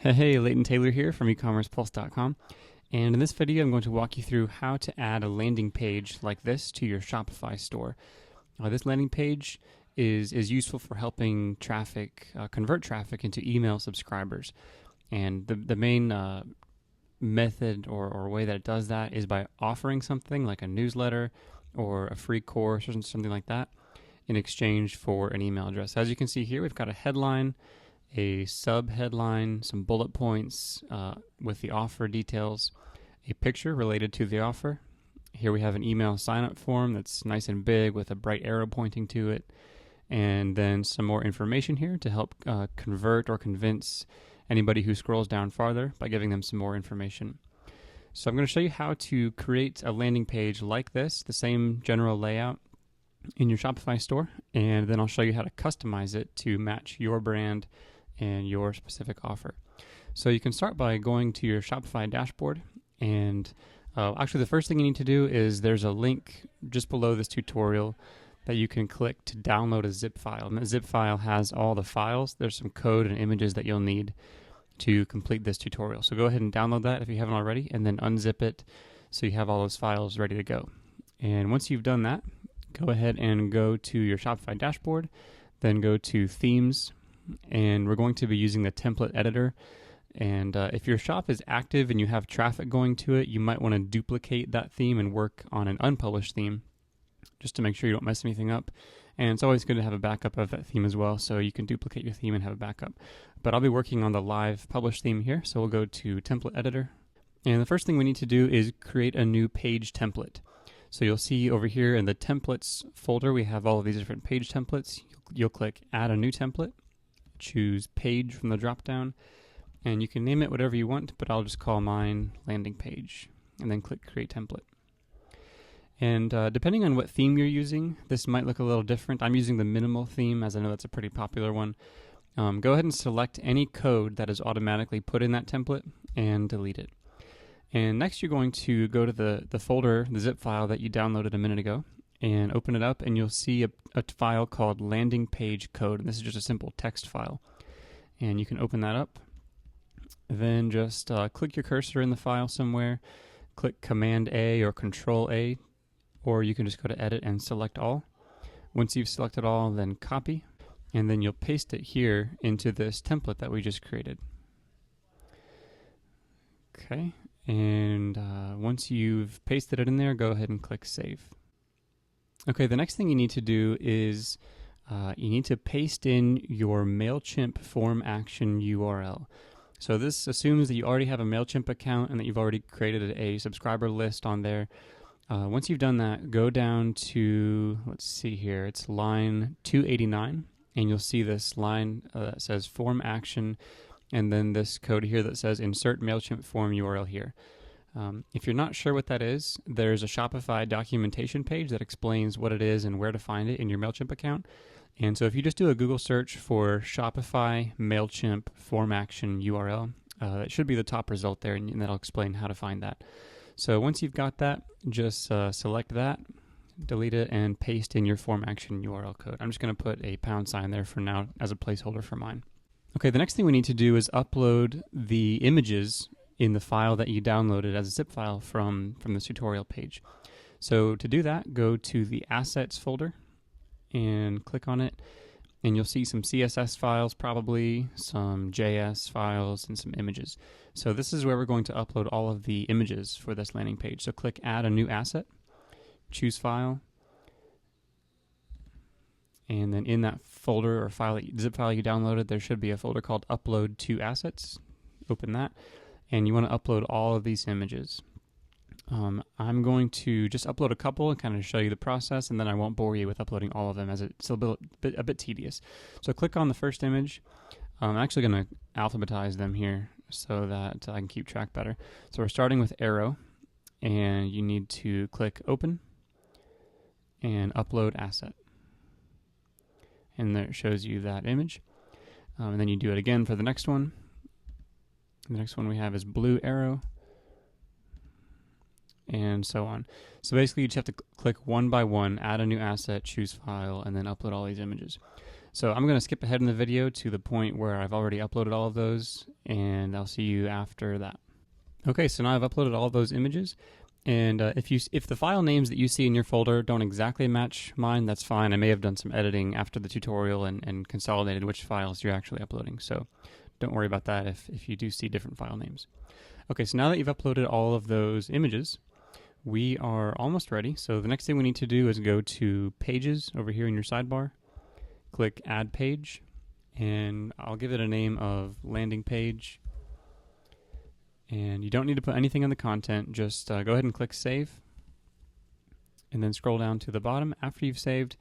Hey, Leighton Taylor here from ecommercepulse.com, and in this video I'm going to walk you through how to add a landing page like this to your Shopify store. This landing page is useful for helping convert traffic into email subscribers, and the main method or way that it does that is by offering something like a newsletter or a free course or something like that in exchange for an email address. As you can see here, we've got a headline, a sub-headline, some bullet points with the offer details, a picture related to the offer. Here we have an email sign-up form that's nice and big with a bright arrow pointing to it, and then some more information here to help convert or convince anybody who scrolls down farther by giving them some more information. So I'm going to show you how to create a landing page like this, the same general layout in your Shopify store, and then I'll show you how to customize it to match your brand and your specific offer. So you can start by going to your Shopify dashboard, and actually the first thing you need to do is there's a link just below this tutorial that you can click to download a zip file. And that zip file has all the files. There's some code and images that you'll need to complete this tutorial. So go ahead and download that if you haven't already, and then unzip it so you have all those files ready to go. And once you've done that, go ahead and go to your Shopify dashboard, then go to Themes, and we're going to be using the template editor. And if your shop is active and you have traffic going to it, you might want to duplicate that theme and work on an unpublished theme just to make sure you don't mess anything up. And it's always good to have a backup of that theme as well, so you can duplicate your theme and have a backup. But I'll be working on the live published theme here, so we'll go to template editor. And the first thing we need to do is create a new page template. So you'll see over here in the templates folder, we have all of these different page templates. You'll click add a new template, choose page from the drop down, and you can name it whatever you want, but I'll just call mine landing page, and then click create template. And depending on what theme you're using, this might look a little different. I'm using the minimal theme, as I know that's a pretty popular one. Go ahead and select any code that is automatically put in that template and delete it. And next you're going to go to the folder, the zip file that you downloaded a minute ago, and open it up, and you'll see a file called landing page code. And this is just a simple text file. And you can open that up. Then just click your cursor in the file somewhere, click Command A or Control A, or you can just go to Edit and select all. Once you've selected all, then copy, and then you'll paste it here into this template that we just created. Okay. And once you've pasted it in there, go ahead and click Save. Okay, the next thing you need to do is you need to paste in your MailChimp form action URL. So this assumes that you already have a MailChimp account and that you've already created a subscriber list on there. Once you've done that, go down to, let's see here, it's line 289, and you'll see this line that says form action, and then this code here that says insert MailChimp form URL here. If you're not sure what that is, there's a Shopify documentation page that explains what it is and where to find it in your MailChimp account. And so if you just do a Google search for Shopify MailChimp form action URL, it should be the top result there, and that'll explain how to find that. So once you've got that, just select that, delete it, and paste in your form action URL code. I'm just going to put a £sign there for now as a placeholder for mine. Okay, the next thing we need to do is upload the images in the file that you downloaded as a zip file from this tutorial page. So to do that, go to the Assets folder and click on it, and you'll see some CSS files, probably some JS files, and some images. So this is where we're going to upload all of the images for this landing page. So click Add a New Asset, choose File, and then in that folder or zip file you downloaded, there should be a folder called Upload to Assets. Open that, and you want to upload all of these images. I'm going to just upload a couple and kind of show you the process, and then I won't bore you with uploading all of them as it's a bit tedious. So click on the first image. I'm actually going to alphabetize them here so that I can keep track better. So we're starting with arrow, and you need to click Open and Upload Asset. And there it shows you that image. And then you do it again for the next one. The next one we have is blue arrow, and so on. So basically you just have to click one by one, add a new asset, choose file, and then upload all these images. So I'm going to skip ahead in the video to the point where I've already uploaded all of those, and I'll see you after that. Okay, so now I've uploaded all of those images, and if the file names that you see in your folder don't exactly match mine, that's fine. I may have done some editing after the tutorial and consolidated which files you're actually uploading, so don't worry about that if you do see different file names. Okay, so now that you've uploaded all of those images, we are almost ready. So the next thing we need to do is go to Pages over here in your sidebar, click Add Page, and I'll give it a name of Landing Page. And you don't need to put anything in the content, just go ahead and click Save, and then scroll down to the bottom after you've saved,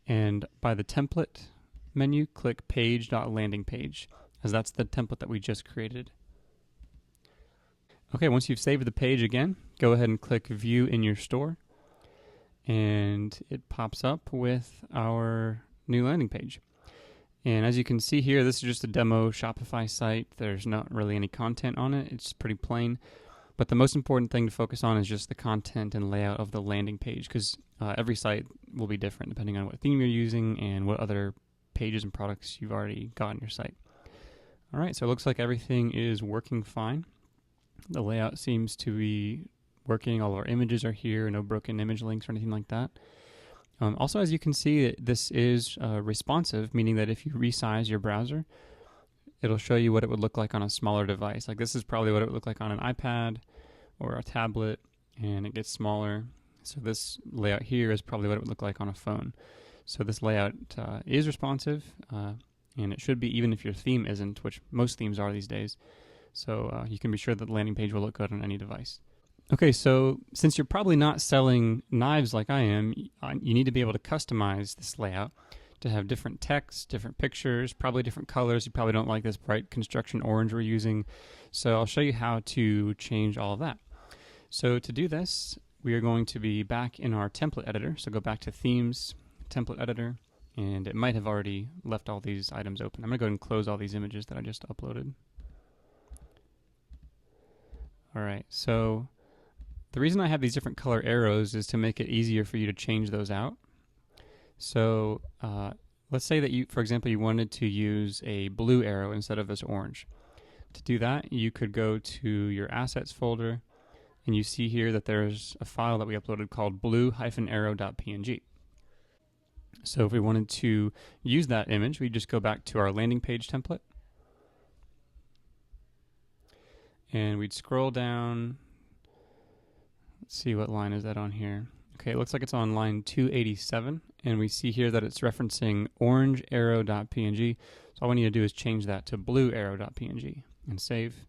and by the template menu, click Page.LandingPage, as that's the template that we just created. Okay, once you've saved the page again, go ahead and click View in your store, and it pops up with our new landing page. And as you can see here, this is just a demo Shopify site. There's not really any content on it. It's pretty plain. But the most important thing to focus on is just the content and layout of the landing page, because every site will be different depending on what theme you're using and what other pages and products you've already got on your site. All right, so it looks like everything is working fine. The layout seems to be working. All of our images are here, no broken image links or anything like that. Also, as you can see, this is responsive, meaning that if you resize your browser, it'll show you what it would look like on a smaller device. Like this is probably what it would look like on an iPad or a tablet, and it gets smaller. So this layout here is probably what it would look like on a phone. So this layout is responsive, and it should be even if your theme isn't, which most themes are these days. So you can be sure that the landing page will look good on any device. Okay, so since you're probably not selling knives like I am, you need to be able to customize this layout to have different text, different pictures, probably different colors. You probably don't like this bright construction orange we're using. So I'll show you how to change all of that. So to do this, we are going to be back in our template editor. So go back to Themes, Template Editor, and it might have already left all these items open. I'm going to go ahead and close all these images that I just uploaded. All right, so the reason I have these different color arrows is to make it easier for you to change those out. So let's say that you, for example, you wanted to use a blue arrow instead of this orange. To do that, you could go to your assets folder, and you see here that there's a file that we uploaded called blue-arrow.png. So if we wanted to use that image, we just go back to our landing page template, and we'd scroll down. Let's see, what line is that on here? Okay, it looks like it's on line 287, and we see here that it's referencing orangearrow.png. So all we need to do is change that to bluearrow.png and save,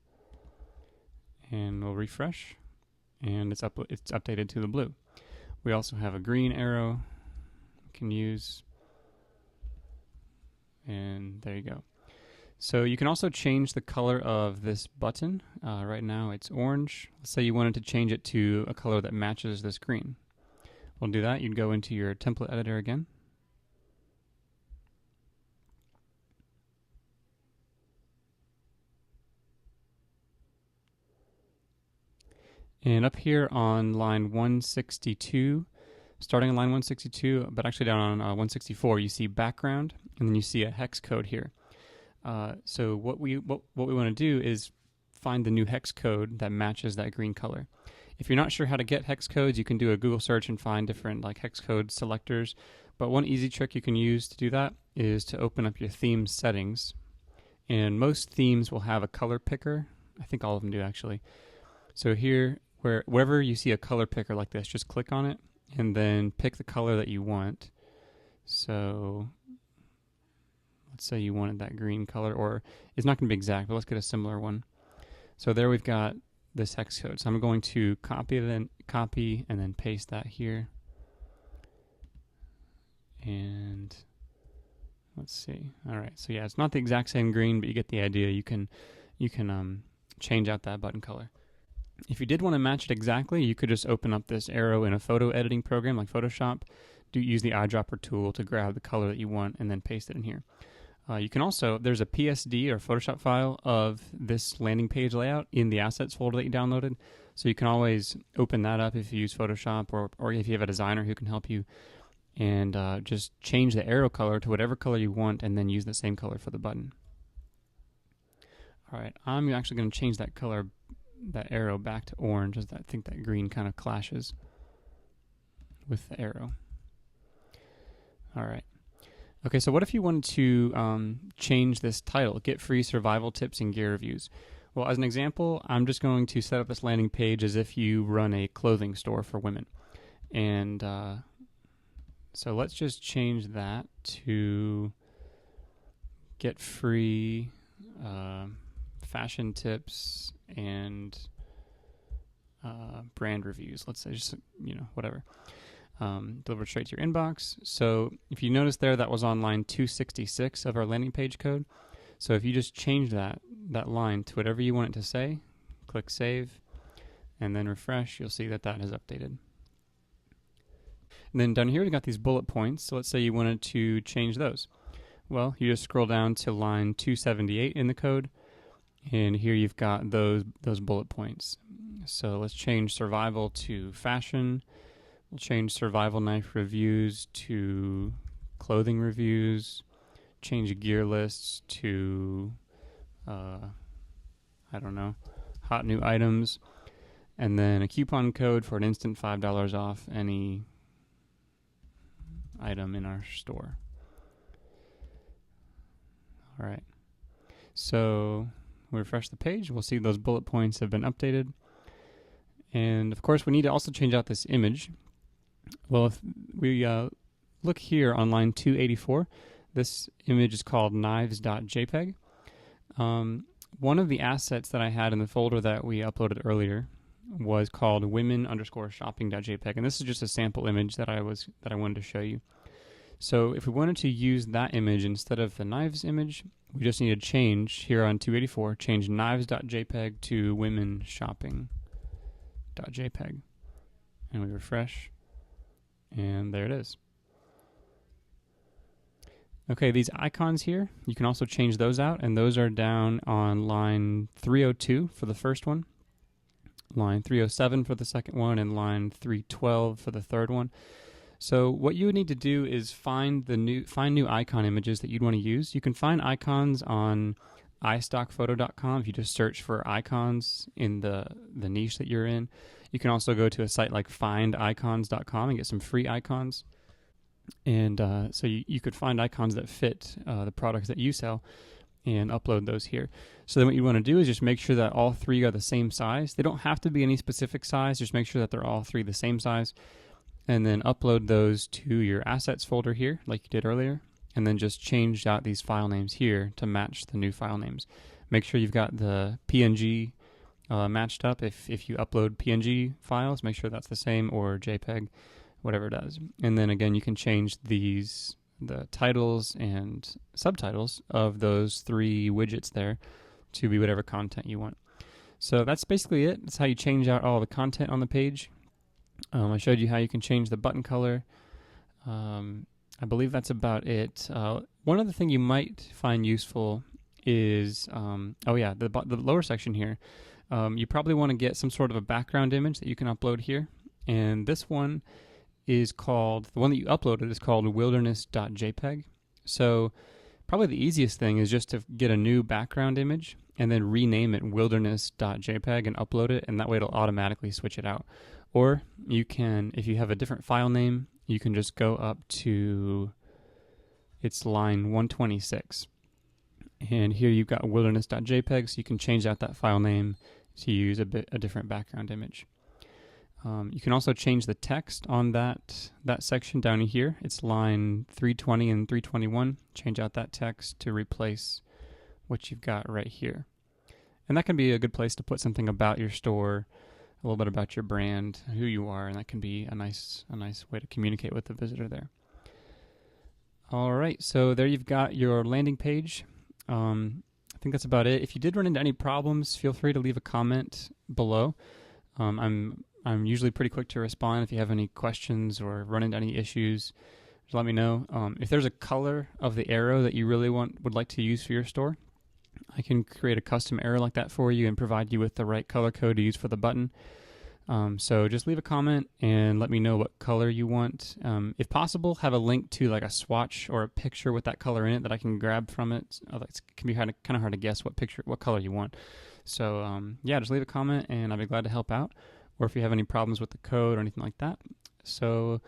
and we'll refresh, and it's updated to the blue. We also have a green arrow we can use, and there you go. So you can also change the color of this button. Right now it's orange. Let's say you wanted to change it to a color that matches this green. We'll do that. You'd go into your template editor again. And up here on line 162, starting on line 162, but actually down on 164, you see background, and then you see a hex code here. So what we want to do is find the new hex code that matches that green color. If you're not sure how to get hex codes, you can do a Google search and find different like hex code selectors. But one easy trick you can use to do that is to open up your theme settings. And most themes will have a color picker. I think all of them do actually. So here, wherever you see a color picker like this, just click on it and then pick the color that you want. So let's say you wanted that green color, or it's not going to be exact, but let's get a similar one. So there we've got this hex code. So I'm going to copy and then paste that here. And let's see. All right. So yeah, it's not the exact same green, but you get the idea. You can change out that button color. If you did want to match it exactly, you could just open up this arrow in a photo editing program like Photoshop. Use the eyedropper tool to grab the color that you want and then paste it in here. You can also, there's a PSD or Photoshop file of this landing page layout in the assets folder that you downloaded. So you can always open that up if you use Photoshop or if you have a designer who can help you and just change the arrow color to whatever color you want, and then use the same color for the button. All right, I'm actually going to change that color, that arrow, back to orange, as I think that green kind of clashes with the arrow. All right. Okay, so what if you wanted to change this title, Get Free Survival Tips and Gear Reviews? Well, as an example, I'm just going to set up this landing page as if you run a clothing store for women. And so let's just change that to Get Free Fashion Tips and brand reviews. Let's say just, whatever. Delivered straight to your inbox. So if you notice there, that was on line 266 of our landing page code. So if you just change that line to whatever you want it to say, click Save, and then refresh, you'll see that that has updated. And then down here, we've got these bullet points. So let's say you wanted to change those. Well, you just scroll down to line 278 in the code, and here you've got those bullet points. So let's change survival to fashion. We'll change survival knife reviews to clothing reviews. Change gear lists to, hot new items. And then a coupon code for an instant $5 off any item in our store. All right. So we refresh the page. We'll see those bullet points have been updated. And of course, we need to also change out this image. Well, if we look here on line 284, this image is called knives.jpg. One of the assets that I had in the folder that we uploaded earlier was called women_shopping.jpg, and this is just a sample image that I wanted to show you. So if we wanted to use that image instead of the knives image, we just need to change here on 284, change knives.jpg to womenshopping.jpg, and we refresh. And there it is. Okay, these icons here, you can also change those out, and those are down on line 302 for the first one, line 307 for the second one, and line 312 for the third one. So what you would need to do is find new icon images that you'd want to use. You can find icons on iStockPhoto.com if you just search for icons in the niche that you're in. You can also go to a site like findicons.com and get some free icons. And so you could find icons that fit the products that you sell and upload those here. So then what you want to do is just make sure that all three are the same size. They don't have to be any specific size. Just make sure that they're all three the same size. And then upload those to your assets folder here like you did earlier. And then just change out these file names here to match the new file names. Make sure you've got the PNG matched up. If you upload PNG files, make sure that's the same, or JPEG, whatever it does. And then again, you can change the titles and subtitles of those three widgets there to be whatever content you want. So that's basically it. That's how you change out all the content on the page. I showed you how you can change the button color. I believe that's about it. One other thing you might find useful is, the lower section here. You probably want to get some sort of a background image that you can upload here. And this one is called, the one that you uploaded is called wilderness.jpg. So probably the easiest thing is just to get a new background image and then rename it wilderness.jpg and upload it, and that way it'll automatically switch it out. Or you can, if you have a different file name, you can just go up to, it's line 126. And here you've got wilderness.jpg, so you can change out that file name to use a different background image. You can also change the text on that section down here. It's line 320 and 321. Change out that text to replace what you've got right here. And that can be a good place to put something about your store, a little bit about your brand, who you are, and that can be a nice way to communicate with the visitor there. All right, so there you've got your landing page. I think that's about it. If you did run into any problems, feel free to leave a comment below. I'm usually pretty quick to respond. If you have any questions or run into any issues, just let me know. If there's a color of the arrow that you really would like to use for your store, I can create a custom arrow like that for you and provide you with the right color code to use for the button. So just leave a comment and let me know what color you want. If possible, have a link to like a swatch or a picture with that color in it that I can grab from it. It can be kind of hard to guess what color you want. So yeah, just leave a comment and I'll be glad to help out. Or if you have any problems with the code or anything like that. So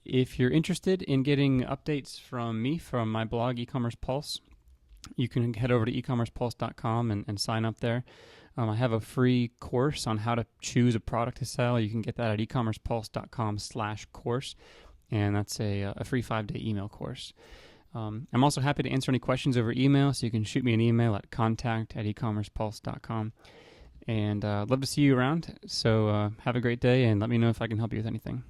if you're interested in getting updates from me from my blog, E-commerce Pulse, you can head over to ecommercepulse.com and sign up there. I have a free course on how to choose a product to sell. You can get that at ecommercepulse.com/course, and that's a free 5-day email course. I'm also happy to answer any questions over email, so you can shoot me an email at contact@ecommercepulse.com. And I'd love to see you around. So have a great day, and let me know if I can help you with anything.